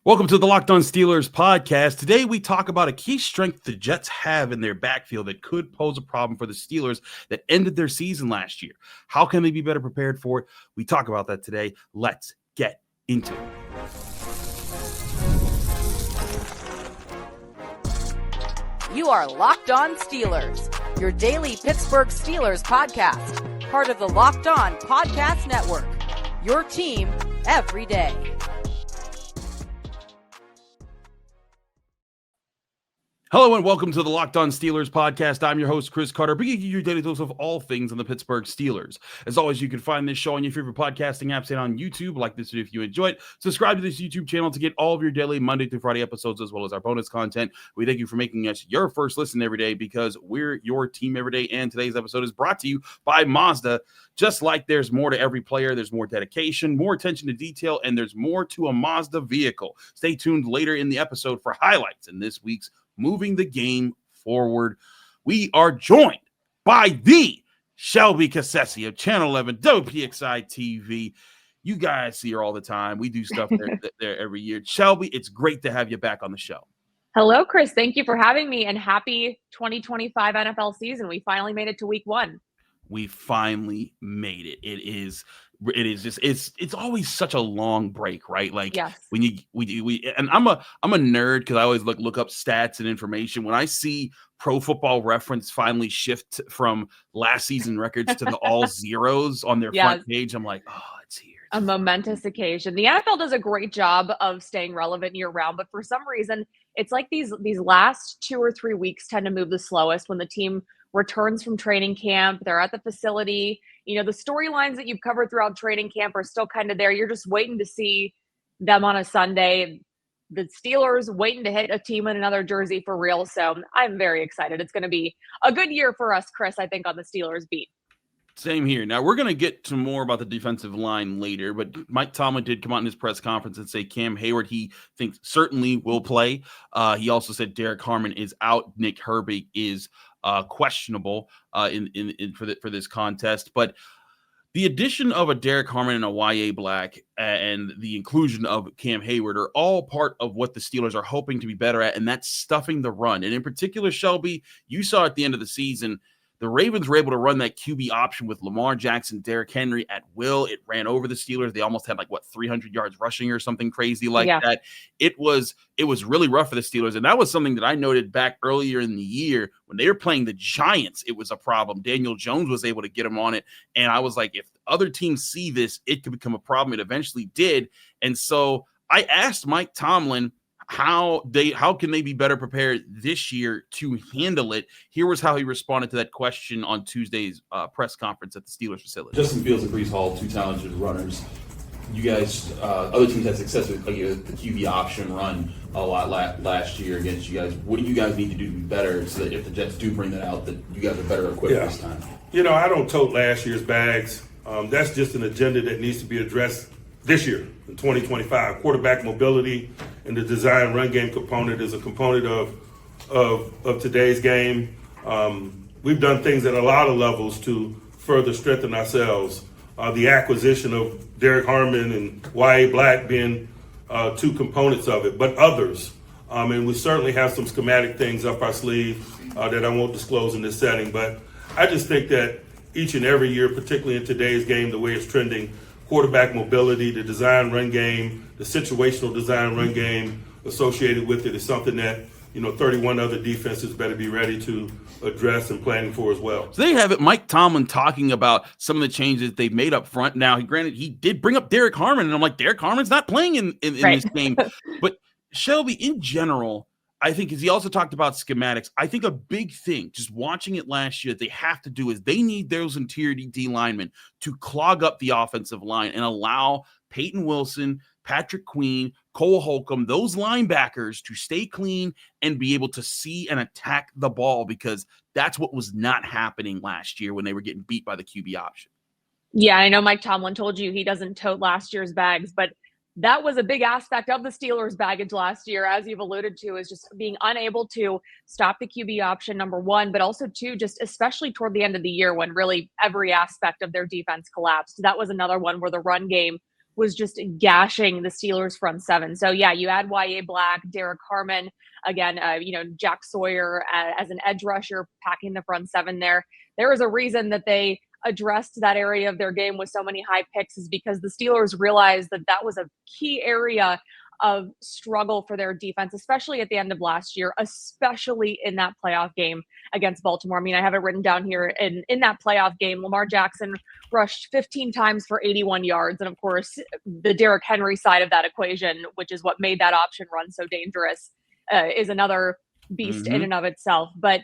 Welcome to the Locked On Steelers podcast. Today we talk about a key strength the Jets have in their backfield that could pose a problem for the Steelers that ended their season last year. How can they be better prepared for it? We talk about that today. Let's get into it. You are Locked On Steelers, your daily Pittsburgh Steelers podcast, part of the Locked On Podcast Network, your team every day. Hello and welcome to the Locked On Steelers podcast. I'm your host, Chris Carter, bringing you your daily dose of all things on the Pittsburgh Steelers. As always, you can find this show on your favorite podcasting apps and on YouTube. Like this video if you enjoy it. Subscribe to this YouTube channel to get all of your daily Monday through Friday episodes as well as our bonus content. We thank you for making us your first listen every day because we're your team every day. And today's episode is brought to you by Mazda. Just like there's more to every player, there's more dedication, more attention to detail, and there's more to a Mazda vehicle. Stay tuned later in the episode for highlights in this week's Moving the Game Forward. We are joined by the Shelby Cassesse of Channel 11 WPXI TV. You guys see her all the time. We do stuff there every year. Shelby, it's great to have you back on the show. Hello, Chris. Thank you for having me, and happy 2025 NFL season. We finally made it to week 1. We finally made it. It is just it's always such a long break, right? Like yes. When we and I'm a nerd because I always look up stats and information. When I see Pro Football Reference finally shift from last season records to the all zeros on their front page, I'm like, oh, it's here. A momentous occasion. The NFL does a great job of staying relevant year round, but for some reason, it's like these last 2 or 3 weeks tend to move the slowest when the team returns from training camp. They're at the facility. You know, the storylines that you've covered throughout training camp are still kind of there. You're just waiting to see them on a Sunday. The Steelers waiting to hit a team in another jersey for real. So I'm very excited. It's going to be a good year for us, Chris, I think, on the Steelers beat. Same here. Now, we're going to get to more about the defensive line later, but Mike Tomlin did come out in his press conference and say Cam Heyward, he thinks certainly will play. He also said Derrick Harmon is out. Nick Herbig is questionable for this contest. But the addition of a Derrick Harmon and a YA Black and the inclusion of Cam Heyward are all part of what the Steelers are hoping to be better at, and that's stuffing the run. And in particular, Shelby, you saw at the end of the season, the Ravens were able to run that QB option with Lamar Jackson, Derrick Henry at will. It ran over the Steelers. They almost had 300 yards rushing or something crazy like that. It was really rough for the Steelers. And that was something that I noted back earlier in the year when they were playing the Giants. It was a problem. Daniel Jones was able to get them on it. And I was like, if other teams see this, it could become a problem. It eventually did. And so I asked Mike Tomlin, how can they be better prepared this year to handle it? Here was how he responded to that question on Tuesday's press conference at the Steelers facility. Justin Fields and Breece Hall, 2 talented runners. You guys, other teams had success with the QB option run a lot last year against you guys. What do you guys need to do to be better so that if the Jets do bring that out, that you guys are better equipped this time? You know, I don't tote last year's bags. That's just an agenda that needs to be addressed this year in 2025. Quarterback mobility and the design run game component is a component of today's game. We've done things at a lot of levels to further strengthen ourselves. The acquisition of Derrick Harmon and YA Black being 2 components of it, but others. And we certainly have some schematic things up our sleeve that I won't disclose in this setting. But I just think that each and every year, particularly in today's game, the way it's trending, quarterback mobility, the design run game, the situational design run game associated with it is something that, 31 other defenses better be ready to address and planning for as well. So there you have it, Mike Tomlin talking about some of the changes they've made up front. Now, granted, he did bring up Derrick Harmon, and I'm like, Derrick Harmon's not playing in this game. But Shelby, in general, I think, because he also talked about schematics, I think a big thing, just watching it last year, that they have to do is they need those interior D linemen to clog up the offensive line and allow Peyton Wilson, Patrick Queen, Cole Holcomb, those linebackers to stay clean and be able to see and attack the ball, because that's what was not happening last year when they were getting beat by the QB option. Yeah, I know Mike Tomlin told you he doesn't tote last year's bags, but that was a big aspect of the Steelers' baggage last year, as you've alluded to, is just being unable to stop the QB option, number one, but also two, just especially toward the end of the year when really every aspect of their defense collapsed. That was another one where the run game was just gashing the Steelers front seven. So yeah, you add Yahya Black, Derrick Harmon, again, Jack Sawyer as an edge rusher, packing the front seven there. There was a reason that they addressed that area of their game with so many high picks, is because the Steelers realized that that was a key area of struggle for their defense, especially at the end of last year, especially in that playoff game against Baltimore. I mean, I have it written down here. In that playoff game, Lamar Jackson rushed 15 times for 81 yards. And of course, the Derrick Henry side of that equation, which is what made that option run so dangerous, is another beast in and of itself. But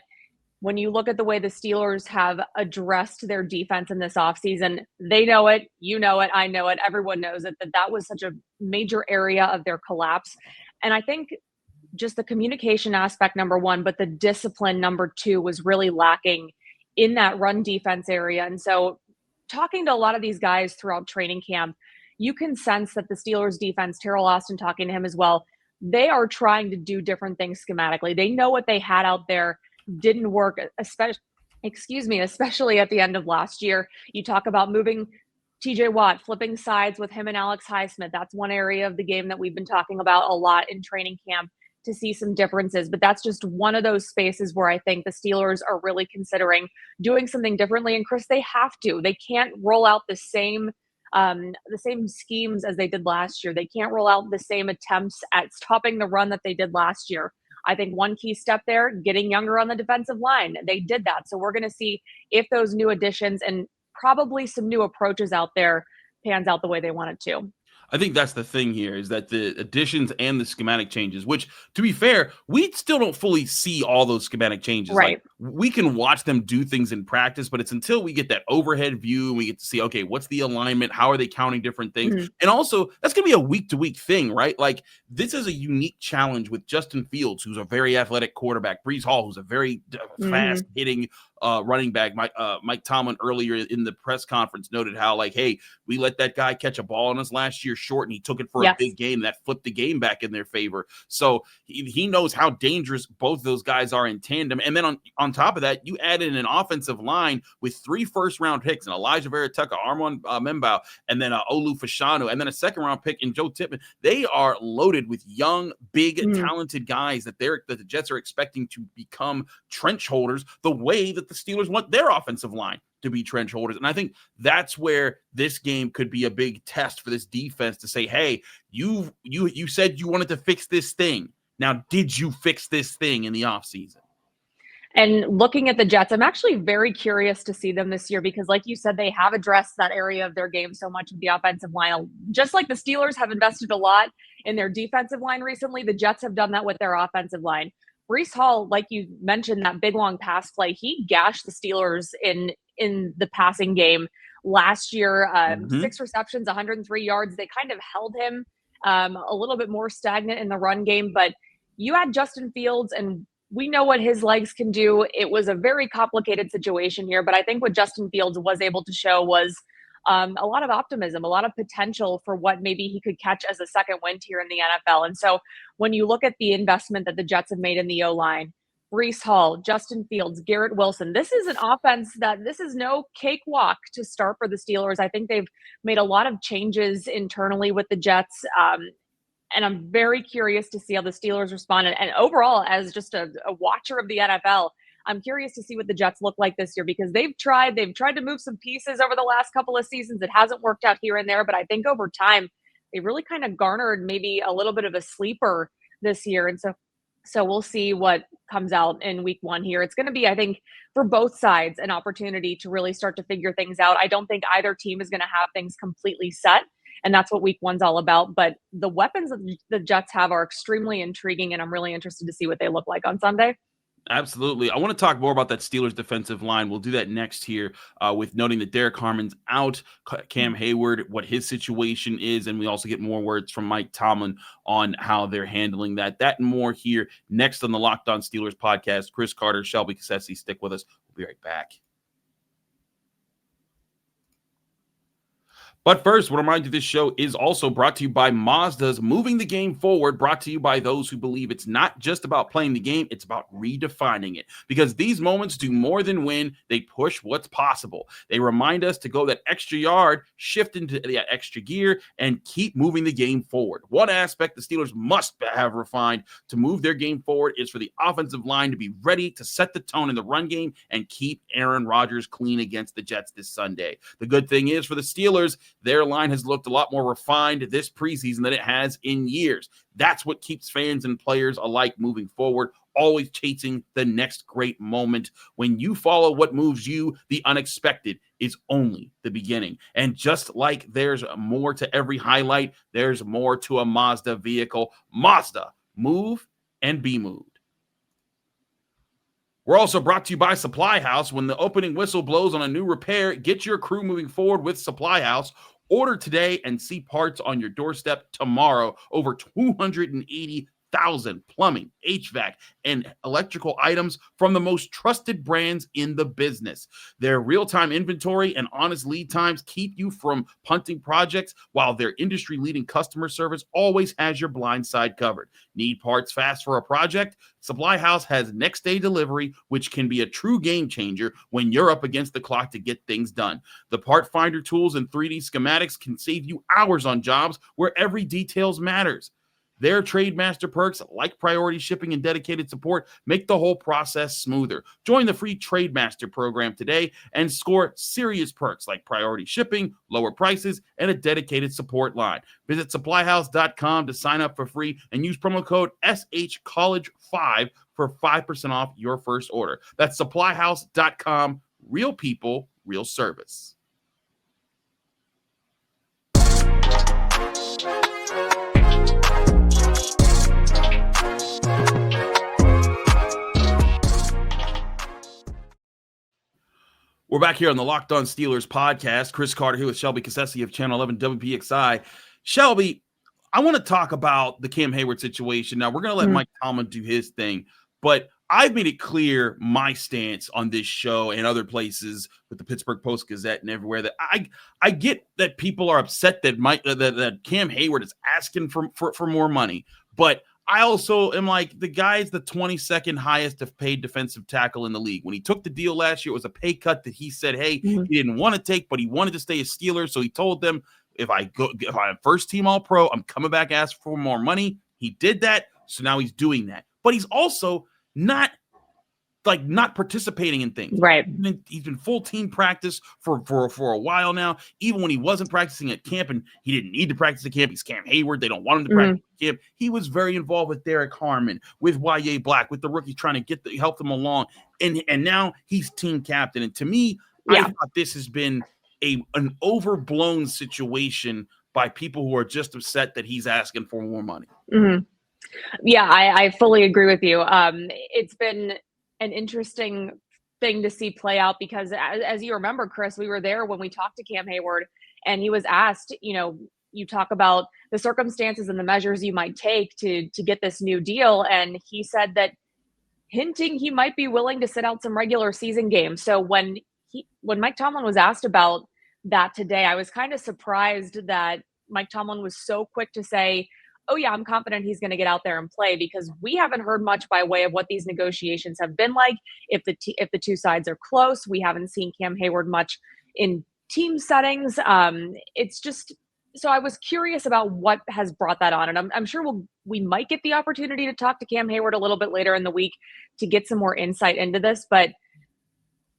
when you look at the way the Steelers have addressed their defense in this offseason, they know it, you know it, I know it, everyone knows it, that was such a major area of their collapse. And I think just the communication aspect, number one, but the discipline, number two, was really lacking in that run defense area. And so talking to a lot of these guys throughout training camp, you can sense that the Steelers defense, Terrell Austin talking to him as well, they are trying to do different things schematically. They know what they had out there didn't work, especially at the end of last year. You talk about moving TJ Watt, flipping sides with him and Alex Highsmith. That's one area of the game that we've been talking about a lot in training camp to see some differences. But that's just one of those spaces where I think the Steelers are really considering doing something differently. And Chris, they have to. They can't roll out the same schemes as they did last year. They can't roll out the same attempts at stopping the run that they did last year. I think one key step there, getting younger on the defensive line. They did that. So we're going to see if those new additions and probably some new approaches out there pans out the way they want it to. I think that's the thing here, is that the additions and the schematic changes, which, to be fair, we still don't fully see all those schematic changes. Right. Like, we can watch them do things in practice, but it's until we get that overhead view and we get to see, okay, what's the alignment? How are they counting different things? Mm-hmm. And also, that's going to be a week-to-week thing, right? Like, this is a unique challenge with Justin Fields, who's a very athletic quarterback, Breece Hall, who's a very fast-hitting running back. Mike Tomlin earlier in the press conference noted how, like, hey, we let that guy catch a ball on us last year short, and he took it for a big game that flipped the game back in their favor. So he knows how dangerous both of those guys are in tandem. And then on top of that, you add in an offensive line with 3 first-round picks, and Elijah Vera Tucker, Armand Membao, and then Olu Fashanu, and then a second-round pick in Joe Tippmann. They are loaded with young, big, talented guys that the Jets are expecting to become trench holders the way that the Steelers want their offensive line to be trench holders. And I think that's where this game could be a big test for this defense to say, hey, you said you wanted to fix this thing. Now, did you fix this thing in the offseason? And looking at the Jets, I'm actually very curious to see them this year because, like you said, they have addressed that area of their game so much with the offensive line. Just like the Steelers have invested a lot in their defensive line recently, the Jets have done that with their offensive line. Breece Hall, like you mentioned, that big long pass play, he gashed the Steelers in the passing game last year. 6 receptions, 103 yards. They kind of held him a little bit more stagnant in the run game. But you had Justin Fields, and we know what his legs can do. It was a very complicated situation here. But I think what Justin Fields was able to show was a lot of optimism, a lot of potential for what maybe he could catch as a second wind here in the NFL. And so when you look at the investment that the Jets have made in the O-line, Breece Hall, Justin Fields, Garrett Wilson, this is an offense this is no cakewalk to start for the Steelers. I think they've made a lot of changes internally with the Jets. And I'm very curious to see how the Steelers respond. And overall, as just a watcher of the NFL, I'm curious to see what the Jets look like this year because they've tried to move some pieces over the last couple of seasons. It hasn't worked out here and there, but I think over time they really kind of garnered maybe a little bit of a sleeper this year. And so we'll see what comes out in week 1 here. It's going to be, I think, for both sides, an opportunity to really start to figure things out. I don't think either team is going to have things completely set, and that's what week 1's all about. But the weapons that the Jets have are extremely intriguing, and I'm really interested to see what they look like on Sunday. Absolutely. I want to talk more about that Steelers defensive line. We'll do that next here with noting that Derrick Harmon's out, Cam Heyward, what his situation is, and we also get more words from Mike Tomlin on how they're handling that. That and more here next on the Locked On Steelers podcast. Chris Carter, Shelby Cassesse, stick with us. We'll be right back. But first, I want to remind you this show is also brought to you by Mazda's Moving the Game Forward, brought to you by those who believe it's not just about playing the game, it's about redefining it. Because these moments do more than win, they push what's possible. They remind us to go that extra yard, shift into that extra gear, and keep moving the game forward. One aspect the Steelers must have refined to move their game forward is for the offensive line to be ready to set the tone in the run game and keep Aaron Rodgers clean against the Jets this Sunday. The good thing is for the Steelers, their line has looked a lot more refined this preseason than it has in years. That's what keeps fans and players alike moving forward, always chasing the next great moment. When you follow what moves you, the unexpected is only the beginning. And just like there's more to every highlight, there's more to a Mazda vehicle. Mazda, move and be moved. We're also brought to you by Supply House. When the opening whistle blows on a new repair, get your crew moving forward with Supply House. Order today and see parts on your doorstep tomorrow. Over 280,000 plumbing, HVAC, and electrical items from the most trusted brands in the business. Their real-time inventory and honest lead times keep you from punting projects, while their industry-leading customer service always has your blind side covered. Need parts fast for a project? Supply House has next-day delivery, which can be a true game changer when you're up against the clock to get things done. The part finder tools and 3D schematics can save you hours on jobs where every detail matters. Their Trade Master perks, like priority shipping and dedicated support, make the whole process smoother. Join the free Trade Master program today and score serious perks like priority shipping, lower prices, and a dedicated support line. Visit supplyhouse.com to sign up for free and use promo code SHCollege5 for 5% off your first order. That's supplyhouse.com. Real people, real service. We're back here on the Locked On Steelers podcast. Chris Carter here with Shelby Cassesse of Channel 11 WPXI. Shelby, I want to talk about the Cam Heyward situation. Now, we're going to let Mike Tomlin do his thing, but I've made it clear my stance on this show and other places with the Pittsburgh Post-Gazette and everywhere that I get that people are upset that that Cam Heyward is asking for more money, but I also am like, the guy's the 22nd highest paid defensive tackle in the league. When he took the deal last year, it was a pay cut that he said, hey, he didn't want to take, but he wanted to stay a Steeler. So he told them, if I'm first team All-Pro, I'm coming back asking for more money. He did that. So now he's doing that. But he's also not participating in things. Right. He's been full team practice for a while now. Even when he wasn't practicing at camp, and he didn't need to practice at camp, he's Cam Heyward. They don't want him to practice at camp. He was very involved with Derrick Harmon, with Yahya Black, with the rookies, trying to help them along. And now he's team captain. And to me, I thought this has been an overblown situation by people who are just upset that he's asking for more money. Mm-hmm. Yeah, I fully agree with you. It's been an interesting thing to see play out because, as you remember, Chris, we were there when we talked to Cam Heyward, and he was asked, you talk about the circumstances and the measures you might take to get this new deal. And he said that hinting he might be willing to sit out some regular season games. So when Mike Tomlin was asked about that today, I was kind of surprised that Mike Tomlin was so quick to say, oh yeah, I'm confident he's going to get out there and play, because we haven't heard much by way of what these negotiations have been like. If the two sides are close, we haven't seen Cam Heyward much in team settings. It's just, so I was curious about what has brought that on. And I'm sure we might get the opportunity to talk to Cam Heyward a little bit later in the week to get some more insight into this, but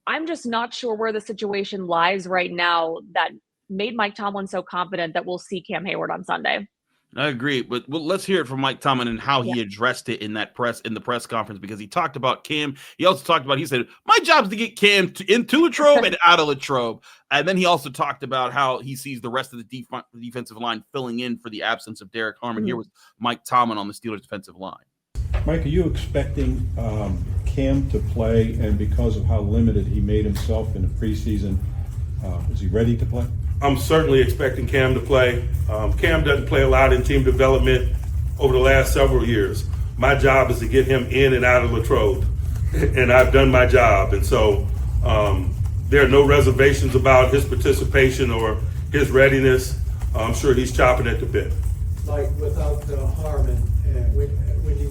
I'm just not sure where the situation lies right now that made Mike Tomlin so confident that we'll see Cam Heyward on Sunday. I agree, but let's hear it from Mike Tomlin and how he addressed it in the press conference, because he talked about Cam. He also talked about, he said, my job is to get Cam into Latrobe and out of Latrobe. And then he also talked about how he sees the rest of the defensive line filling in for the absence of Derrick Harmon. Here was Mike Tomlin on the Steelers defensive line. Mike, are you expecting Cam to play, and because of how limited he made himself in the preseason, is he ready to play? I'm certainly expecting Cam to play. Cam doesn't play a lot in team development over the last several years. My job is to get him in and out of Latrobe, and I've done my job. And so there are no reservations about his participation or his readiness. I'm sure he's chopping at the bit. Like without Harmon, when you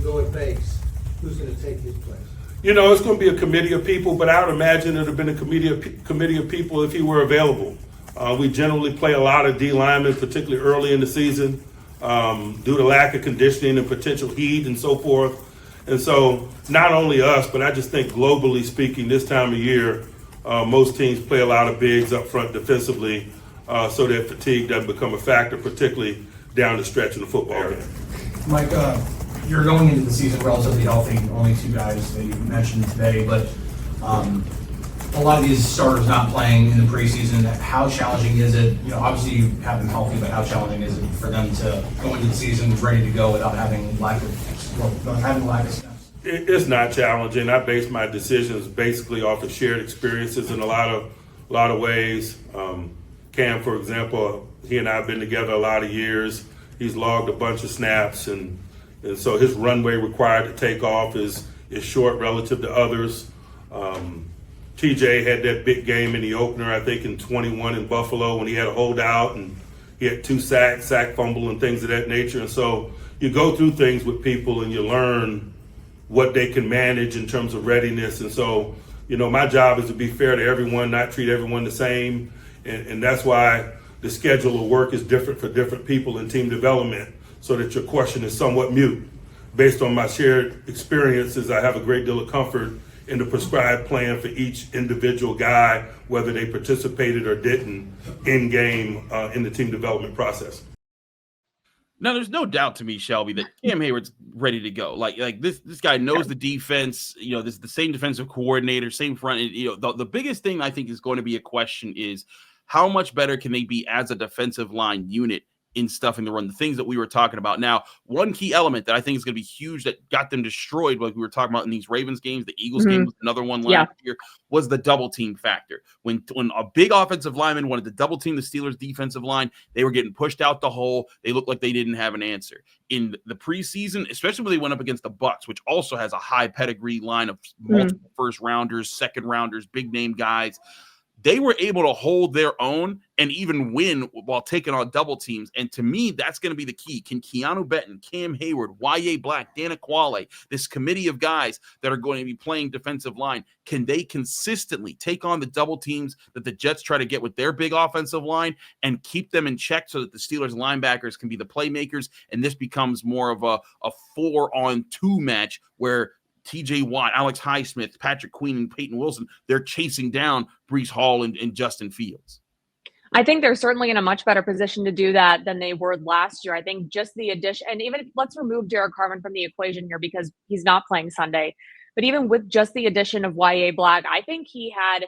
go with base, who's going to take his place? You know, it's going to be a committee of people, but I would imagine it would have been a committee of people if he were available. We generally play a lot of D linemen, particularly early in the season, due to lack of conditioning and potential heat and so forth. And so not only us, but I just think globally speaking, this time of year, most teams play a lot of bigs up front defensively so that fatigue doesn't become a factor, particularly down the stretch in the football game. Mike, you're going into the season relatively healthy, only 2 guys that you mentioned today, but a lot of these starters not playing in the preseason. How challenging is it? You know, obviously you have them healthy, but how challenging is it for them to go into the season ready to go without having lack of steps? It's not challenging. I base my decisions basically off of shared experiences in a lot of ways. Cam, for example, he and I have been together a lot of years. He's logged a bunch of snaps, and so his runway required to take off is short relative to others. TJ had that big game in the opener, I think in 21 in Buffalo, when he had a holdout and he had 2 sacks, sack fumble, and things of that nature. And so you go through things with people and you learn what they can manage in terms of readiness. And so, you know, my job is to be fair to everyone, not treat everyone the same. And that's why the schedule of work is different for different people in team development, so that your question is somewhat mute. Based on my shared experiences, I have a great deal of comfort in the prescribed plan for each individual guy, whether they participated or didn't in game in the team development process. Now, there's no doubt to me, Shelby, that Cam Heyward's ready to go. Like this guy knows the defense. You know, this is the same defensive coordinator, same front. You know, the biggest thing I think is going to be a question is how much better can they be as a defensive line unit in stuffing the run, the things that we were talking about. Now, one key element that I think is going to be huge that got them destroyed, like we were talking about in these Ravens games, the Eagles game was another one last year, was the double team factor. When a big offensive lineman wanted to double team the Steelers defensive line, they were getting pushed out the hole. They looked like they didn't have an answer. In the preseason, especially when they went up against the Bucs, which also has a high pedigree line of multiple first rounders, second rounders, big name guys, they were able to hold their own and even win while taking on double teams. And to me, that's going to be the key. Can Keeanu, Benton, Cam Heyward, Yahya Black, Dan Aquale, this committee of guys that are going to be playing defensive line, can they consistently take on the double teams that the Jets try to get with their big offensive line and keep them in check so that the Steelers linebackers can be the playmakers? And this becomes more of a 4-on-2 match where TJ Watt, Alex Highsmith, Patrick Queen, and Peyton Wilson, they're chasing down Breece Hall and Justin Fields. I think they're certainly in a much better position to do that than they were last year. I think just the addition, and even let's remove Derrick Harmon from the equation here because he's not playing Sunday. But even with just the addition of Yahya Black, I think he had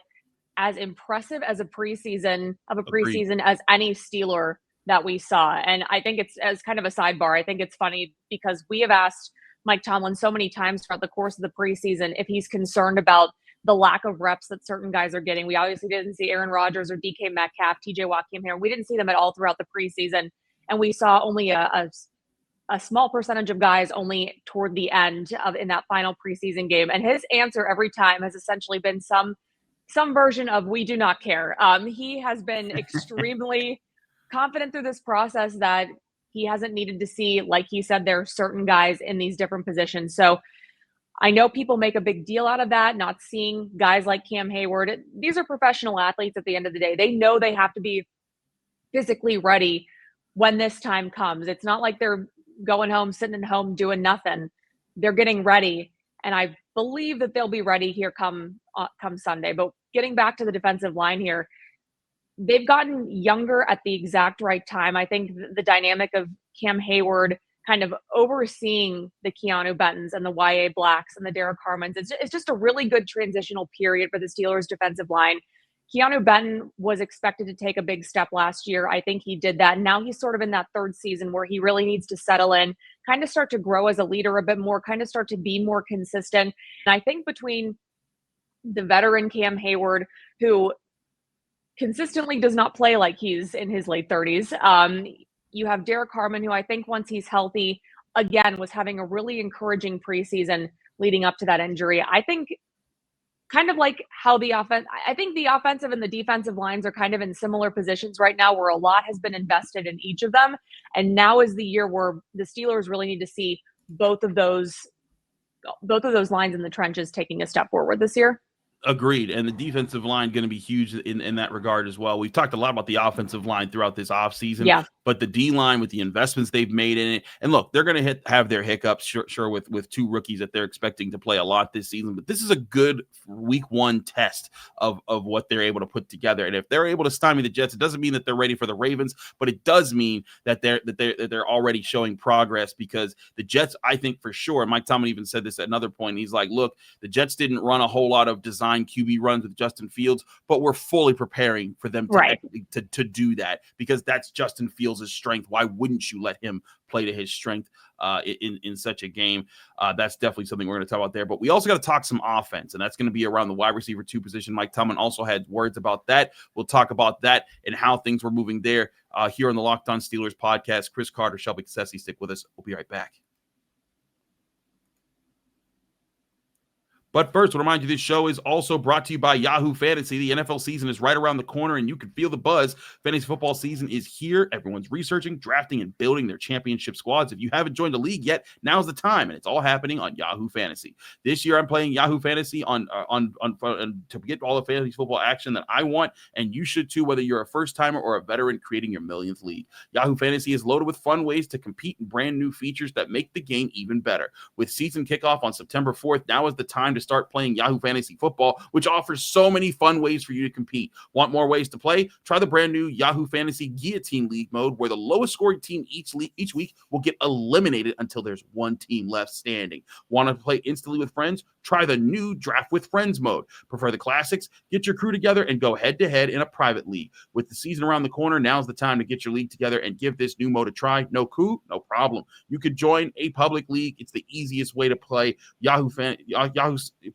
as impressive as a preseason as any Steeler that we saw. And I think it's, as kind of a sidebar, I think it's funny because we have asked Mike Tomlin so many times throughout the course of the preseason if he's concerned about the lack of reps that certain guys are getting. We obviously didn't see Aaron Rodgers or DK Metcalf, TJ Watt came here. We didn't see them at all throughout the preseason. And we saw only a small percentage of guys only toward the end of in that final preseason game. And his answer every time has essentially been some version of we do not care. He has been extremely confident through this process that he hasn't needed to see, like he said, there are certain guys in these different positions. So I know people make a big deal out of that, not seeing guys like Cam Heyward. These are professional athletes at the end of the day. They know they have to be physically ready when this time comes. It's not like they're going home, sitting at home, doing nothing. They're getting ready. And I believe that they'll be ready here come Sunday. But getting back to the defensive line here, they've gotten younger at the exact right time. I think the dynamic of Cam Heyward kind of overseeing the Keeanu Bentons and the Yahya Blacks and the Derrick Harmons, it's just a really good transitional period for the Steelers defensive line. Keeanu Benton was expected to take a big step last year. I think he did that. Now he's sort of in that third season where he really needs to settle in, kind of start to grow as a leader a bit more, kind of start to be more consistent. And I think between the veteran Cam Heyward, who consistently does not play like he's in his late 30s, you have Derrick Harmon, who I think once he's healthy, again, was having a really encouraging preseason leading up to that injury. I think kind of like how I think the offensive and the defensive lines are kind of in similar positions right now where a lot has been invested in each of them. And now is the year where the Steelers really need to see both of those lines in the trenches taking a step forward this year. Agreed. And the defensive line going to be huge in that regard as well. We've talked a lot about the offensive line throughout this offseason, but the D line with the investments they've made in it. And look, they're going to have their hiccups, sure, with two rookies that they're expecting to play a lot this season. But this is a good week one test of what they're able to put together. And if they're able to stymie the Jets, it doesn't mean that they're ready for the Ravens, but it does mean that they're already showing progress, because the Jets, I think for sure, Mike Tomlin even said this at another point. He's like, look, the Jets didn't run a whole lot of design QB runs with Justin Fields, but we're fully preparing for them to do that, because that's Justin Fields' strength. Why wouldn't you let him play to his strength in such a game? That's definitely something we're going to talk about there. But we also got to talk some offense, and that's going to be around the wide receiver 2 position. Mike Tomlin also had words about that. We'll talk about that and how things were moving there here on the Locked On Steelers podcast. Chris Carter, Shelby Cassesse, stick with us. We'll be right back. But first, I want to remind you, this show is also brought to you by Yahoo Fantasy. The NFL season is right around the corner, and you can feel the buzz. Fantasy football season is here. Everyone's researching, drafting, and building their championship squads. If you haven't joined the league yet, now's the time, and it's all happening on Yahoo Fantasy. This year, I'm playing Yahoo Fantasy on to get all the fantasy football action that I want, and you should too, whether you're a first-timer or a veteran creating your millionth league. Yahoo Fantasy is loaded with fun ways to compete and brand new features that make the game even better. With season kickoff on September 4th, now is the time to start playing Yahoo Fantasy Football, which offers so many fun ways for you to compete. Want more ways to play? Try the brand new Yahoo Fantasy Guillotine League mode, where the lowest scoring team each week will get eliminated until there's one team left standing. Want to play instantly with friends? Try the new Draft with Friends mode. Prefer the classics? Get your crew together and go head-to-head in a private league. With the season around the corner, now's the time to get your league together and give this new mode a try. No coup? No problem. You could join a public league. It's the easiest way to play. Yahoo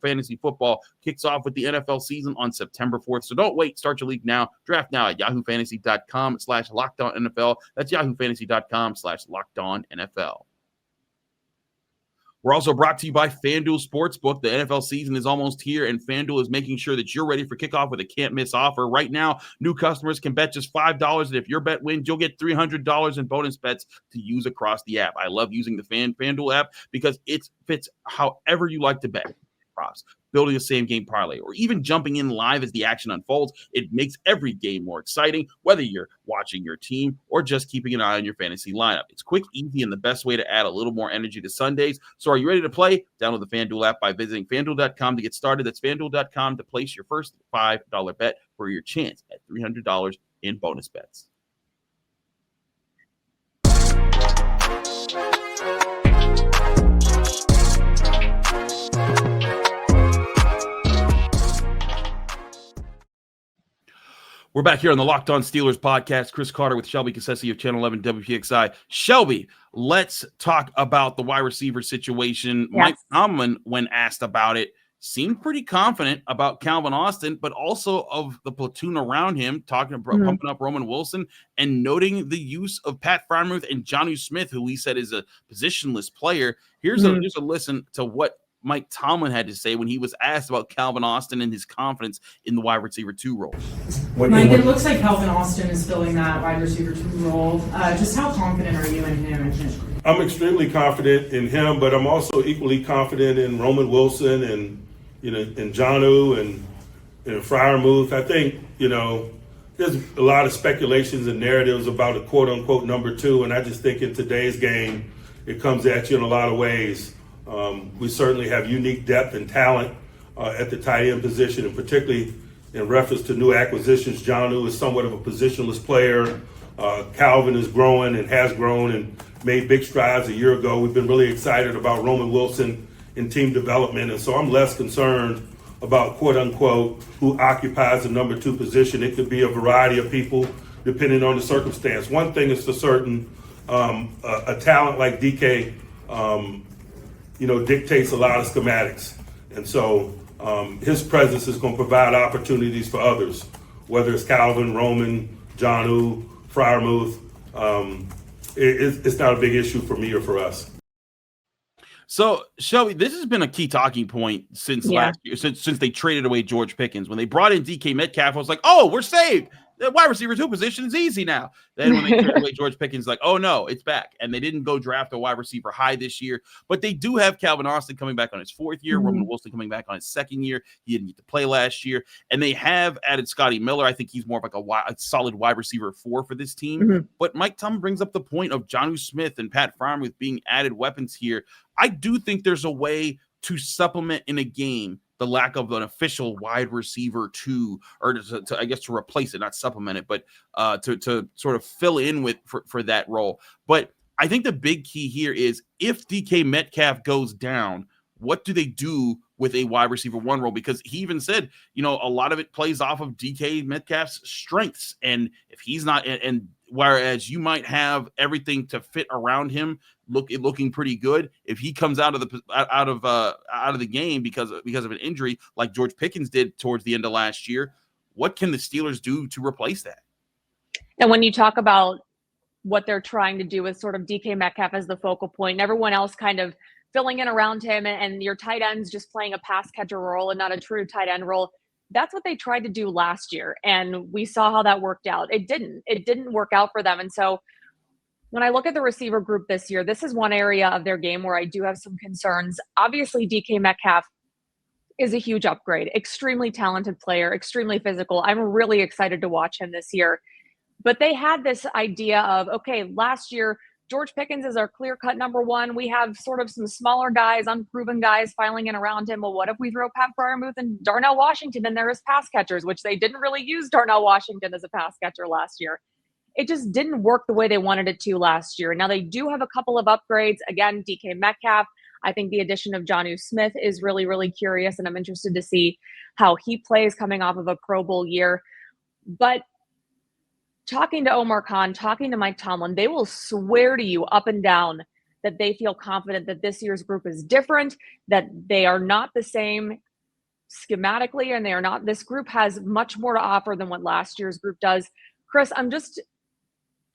Fantasy Football kicks off with the NFL season on September 4th. So don't wait. Start your league now. Draft now at yahoofantasy.com/LockedOnNFL. That's yahoofantasy.com/LockedOnNFL. We're also brought to you by FanDuel Sportsbook. The NFL season is almost here, and FanDuel is making sure that you're ready for kickoff with a can't-miss offer. Right now, new customers can bet just $5, and if your bet wins, you'll get $300 in bonus bets to use across the app. I love using the FanDuel app because it fits however you like to bet. Props, building a same-game parlay, or even jumping in live as the action unfolds. It makes every game more exciting, whether you're watching your team or just keeping an eye on your fantasy lineup. It's quick, easy, and the best way to add a little more energy to Sundays. So are you ready to play? Download the FanDuel app by visiting FanDuel.com to get started. That's FanDuel.com to place your first $5 bet for your chance at $300 in bonus bets. We're back here on the Locked On Steelers podcast. Chris Carter with Shelby Cassesse of Channel 11 WPXI. Shelby, let's talk about the wide receiver situation. Yes. Mike Tomlin, when asked about it, seemed pretty confident about Calvin Austin, but also of the platoon around him, talking about pumping up Roman Wilson and noting the use of Pat Freiermuth and Jonnu Smith, who he said is a positionless player. Here's a listen to what Mike Tomlin had to say when he was asked about Calvin Austin and his confidence in the wide receiver 2 role. Mike, it looks like Calvin Austin is filling that wide receiver 2 role. Just how confident are you in him? I'm extremely confident in him, but I'm also equally confident in Roman Wilson and and Jonnu and Freiermuth. I think there's a lot of speculations and narratives about a quote unquote number 2, and I just think in today's game it comes at you in a lot of ways. We certainly have unique depth and talent at the tight end position, and particularly in reference to new acquisitions. Jonnu is somewhat of a positionless player. Calvin is growing and has grown and made big strides a year ago. We've been really excited about Roman Wilson in team development, and so I'm less concerned about quote unquote who occupies the number 2 position. It could be a variety of people depending on the circumstance. One thing is for certain, a talent like DK dictates a lot of schematics. And so his presence is going to provide opportunities for others, whether it's Calvin, Roman, Jonnu, Freiermuth. It's not a big issue for me or for us. So, Shelby, this has been a key talking point since last year, since they traded away George Pickens. When they brought in DK Metcalf, I was like, oh, we're saved. The wide receiver 2 position is easy now. Then when they traded away George Pickens, like, oh, no, it's back. And they didn't go draft a wide receiver high this year. But they do have Calvin Austin coming back on his 4th year, Roman Wilson coming back on his 2nd year. He didn't get to play last year. And they have added Scotty Miller. I think he's more of like a solid wide receiver 4 for this team. But Mike Tomlin brings up the point of Jonnu Smith and Pat Freiermuth being added weapons here. I do think there's a way to supplement in a game the lack of an official wide receiver 2, or to I guess to replace it, not supplement it, but to sort of fill in with for that role. But I think the big key here is if DK Metcalf goes down, what do they do with a wide receiver 1 role? Because he even said, a lot of it plays off of DK Metcalf's strengths. And if he's not, and whereas you might have everything to fit around him looking pretty good, if he comes out of the game because of an injury like George Pickens did towards the end of last year, what can the Steelers do to replace that? And when you talk about what they're trying to do with sort of DK Metcalf as the focal point and everyone else kind of filling in around him, and your tight ends just playing a pass catcher role and not a true tight end role, that's what they tried to do last year. And we saw how that worked out. It didn't work out for them. And so when I look at the receiver group this year, this is one area of their game where I do have some concerns. Obviously, DK Metcalf is a huge upgrade, extremely talented player, extremely physical. I'm really excited to watch him this year. But they had this idea of, okay, last year, George Pickens is our clear-cut number 1. We have sort of some smaller guys, unproven guys filing in around him. Well, what if we throw Pat Freiermuth and Darnell Washington in there as pass catchers, which they didn't really use Darnell Washington as a pass catcher last year. It just didn't work the way they wanted it to last year. Now they do have a couple of upgrades. Again, DK Metcalf. I think the addition of Jonnu Smith is really, really curious, and I'm interested to see how he plays coming off of a Pro Bowl year. But talking to Omar Khan, talking to Mike Tomlin, they will swear to you up and down that they feel confident that this year's group is different, that they are not the same schematically, and this group has much more to offer than what last year's group does. Chris,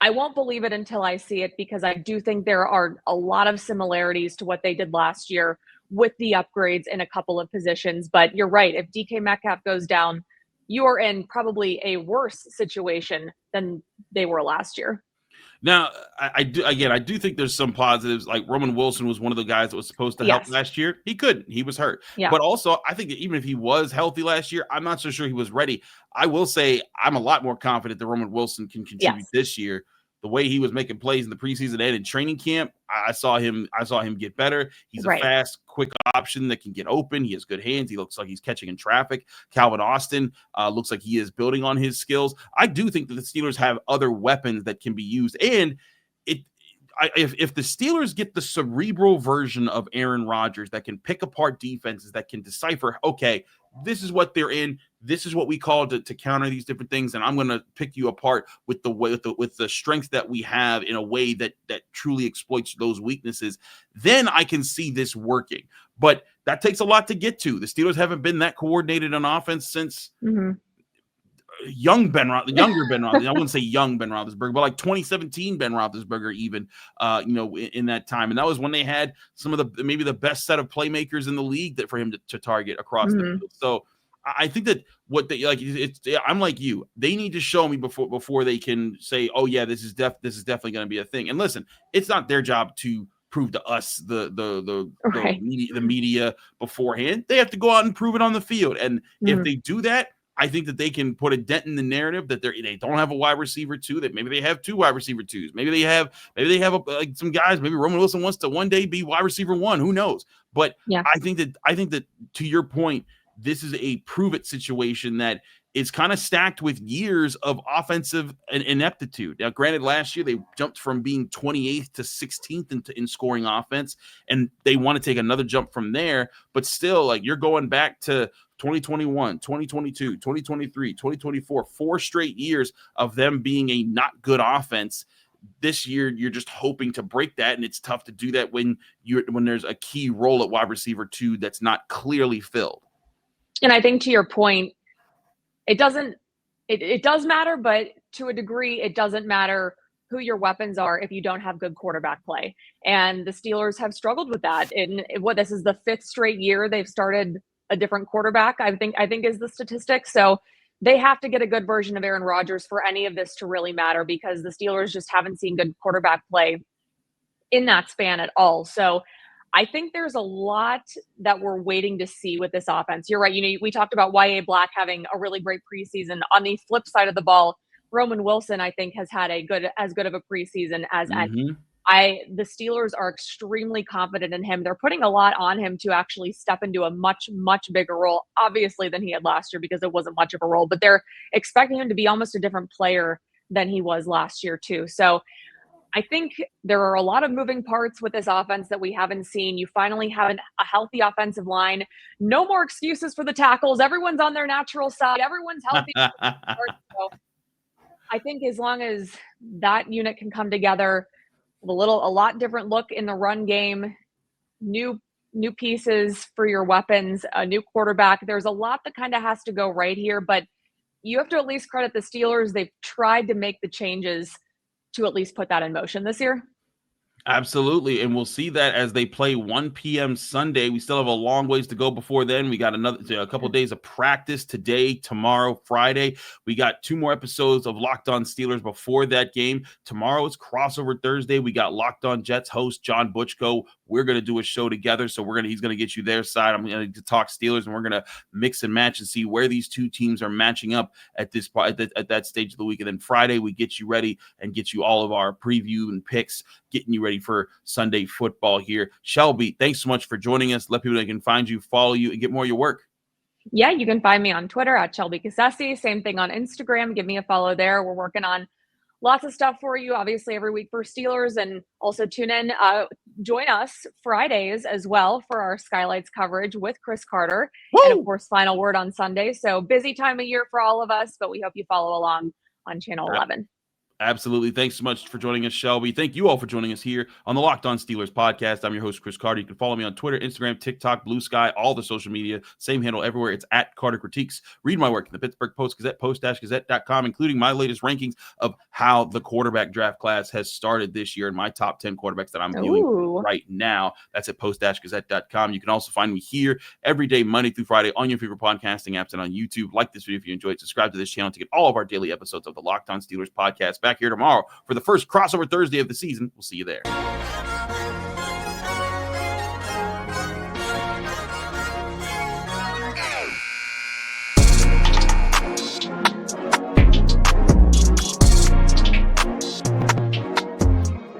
I won't believe it until I see it, because I do think there are a lot of similarities to what they did last year with the upgrades in a couple of positions. But you're right. If DK Metcalf goes down, you are in probably a worse situation than they were last year. Now, I do think there's some positives. Like Roman Wilson was one of the guys that was supposed to help last year. He couldn't. He was hurt. Yeah. But also, I think that even if he was healthy last year, I'm not so sure he was ready. I will say I'm a lot more confident that Roman Wilson can contribute this year. The way he was making plays in the preseason and in training camp, I saw him get better. He's a fast, quick option that can get open. He has good hands. He looks like he's catching in traffic. Calvin Austin looks like he is building on his skills. I do think that the Steelers have other weapons that can be used. And if the Steelers get the cerebral version of Aaron Rodgers that can pick apart defenses, that can decipher, okay, this is what they're in, this is what we call to counter these different things, and I'm going to pick you apart with the strength that we have in a way that truly exploits those weaknesses, then I can see this working. But that takes a lot to get to. The Steelers haven't been that coordinated on offense since younger Ben Roethlisberger. I wouldn't say young Ben Roethlisberger, but like 2017 Ben Roethlisberger even, in that time. And that was when they had some of maybe the best set of playmakers in the league for him to target across the field. So I think that what they like, I'm like you. They need to show me before they can say, oh yeah, this is definitely going to be a thing. And listen, it's not their job to prove to us the media beforehand. They have to go out and prove it on the field. And if they do that, I think that they can put a dent in the narrative that they don't have a wide receiver 2, that maybe they have 2 wide receiver 2s. Maybe they have some guys, maybe Roman Wilson wants to one day be wide receiver 1, who knows? But I think that to your point, this is a prove it situation that is kind of stacked with years of offensive ineptitude. Now, granted, last year they jumped from being 28th to 16th in scoring offense, and they want to take another jump from there. But still, like, you're going back to 2021, 2022, 2023, 2024, 4 straight years of them being a not good offense. This year, you're just hoping to break that, and it's tough to do that when there's a key role at wide receiver 2 that's not clearly filled. And I think to your point, it does matter, but to a degree, it doesn't matter who your weapons are if you don't have good quarterback play. And the Steelers have struggled with that. In this is the 5th straight year they've started a different quarterback, I think is the statistic. So they have to get a good version of Aaron Rodgers for any of this to really matter, because the Steelers just haven't seen good quarterback play in that span at all. So I think there's a lot that we're waiting to see with this offense. You're right. We talked about Yahya Black having a really great preseason. On the flip side of the ball, Roman Wilson, I think, has had as good of a preseason as any. The Steelers are extremely confident in him. They're putting a lot on him to actually step into a much, much bigger role, obviously, than he had last year, because it wasn't much of a role, but they're expecting him to be almost a different player than he was last year too. So I think there are a lot of moving parts with this offense that we haven't seen. You finally have a healthy offensive line. No more excuses for the tackles. Everyone's on their natural side. Everyone's healthy. So I think as long as that unit can come together, a lot different look in the run game, new pieces for your weapons, a new quarterback. There's a lot that kind of has to go right here, but you have to at least credit the Steelers. They've tried to make the changes to at least put that in motion this year. Absolutely. And we'll see that as they play 1 p.m. Sunday. We still have a long ways to go before then. We got a couple of days of practice today, tomorrow, Friday. We got 2 more episodes of Locked On Steelers before that game. Tomorrow is crossover Thursday. We got Locked On Jets host John Butchko. We're going to do a show together. So he's going to get you their side. I'm going to talk Steelers, and we're going to mix and match and see where these two teams are matching up at that stage of the week. And then Friday, we get you ready and get you all of our preview and picks, getting you ready for Sunday football here. Shelby, thanks so much for joining us. Let people know they can find you, follow you, and get more of your work. Yeah, you can find me on Twitter at Shelby Cassesse. Same thing on Instagram. Give me a follow there. We're working on lots of stuff for you, obviously, every week for Steelers. And also tune in, join us Fridays as well for our Skylights coverage with Chris Carter. Woo! And, of course, Final Word on Sunday. So busy time of year for all of us, but we hope you follow along on Channel 11. Absolutely. Thanks so much for joining us, Shelby. Thank you all for joining us here on the Locked On Steelers podcast. I'm your host, Chris Carter. You can follow me on Twitter, Instagram, TikTok, Blue Sky, all the social media. Same handle everywhere. It's at Carter Critiques. Read my work in the Pittsburgh Post-Gazette, post-gazette.com, including my latest rankings of how the quarterback draft class has started this year and my top 10 quarterbacks that I'm viewing right now. That's at post-gazette.com. You can also find me here every day, Monday through Friday, on your favorite podcasting apps and on YouTube. Like this video if you enjoyed. Subscribe to this channel to get all of our daily episodes of the Locked On Steelers podcast. Back here tomorrow for the first crossover Thursday of the season. We'll see you there.